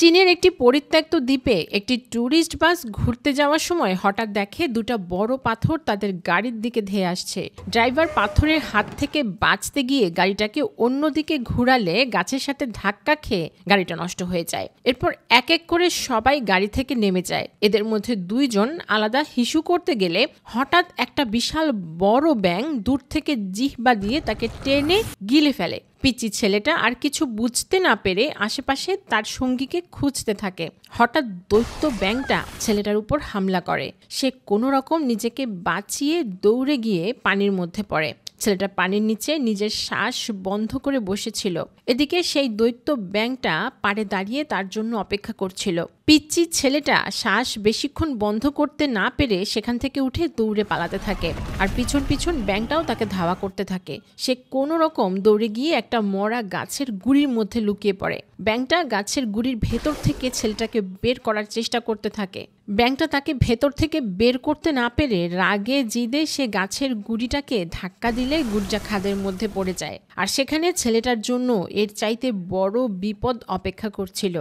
চীনের একটি পরিত্যক্ত দ্বীপে একটি ট্যুরিস্ট বাস ঘুরতে যাওয়ার সময় হঠাৎ দেখে দুটো বড় পাথর তাদের গাড়ির দিকে ধেয়ে আসছে। ড্রাইভার পাথরের হাত থেকে বাঁচতে গিয়ে গাড়িটাকে অন্যদিকে ঘুরালে গাছের সাথে ধাক্কা খেয়ে গাড়িটা নষ্ট হয়ে যায়। এরপর এক এক করে সবাই গাড়ি থেকে নেমে যায়। এদের মধ্যে দুইজন আলাদা হিসু করতে গেলে হঠাৎ একটা বিশাল বড় ব্যাঙ দূর থেকে জিহ্বা দিয়ে তাকে টেনে গিলে ফেলে। পিচি ছেলেটা আর কিছু বুঝতে না পেরে আশেপাশে তার সঙ্গীকে খুঁজতে থাকে। হঠাৎ দৈত্য ব্যাঙটা ছেলেটার উপর হামলা করে। সে কোনো রকম নিজেকে বাঁচিয়ে দৌড়ে গিয়ে পানির মধ্যে পড়ে। ছেলেটা পানির নিচে নিজের শ্বাস বন্ধ করে বসেছিল। এদিকে সেই দৈত্য ব্যাঙটা পাড়ে দাঁড়িয়ে তার জন্য অপেক্ষা করছিল। পিচ্চি ছেলেটা শ্বাস বেশিক্ষণ বন্ধ করতে না পেরে সেখান থেকে উঠে দৌড়ে পালাতে থাকে, আর পিছন পিছন ব্যাঙটাও তাকে ধাওয়া করতে থাকে। সে কোনো রকম দৌড়ে গিয়ে একটা মরা গাছের গুড়ির মধ্যে লুকিয়ে পড়ে। ব্যাঙটা গাছের গুড়ির ভেতর থেকে ছেলেটাকে বের করার চেষ্টা করতে থাকে। ব্যাঙটা তাকে ভেতর থেকে বের করতে না পেরে রাগে জিদে সে গাছের গুড়িটাকে ধাক্কা দিলে গুড়টা খাদের মধ্যে পড়ে যায়। আর সেখানে ছেলেটার জন্য এর চাইতে বড় বিপদ অপেক্ষা করছিল।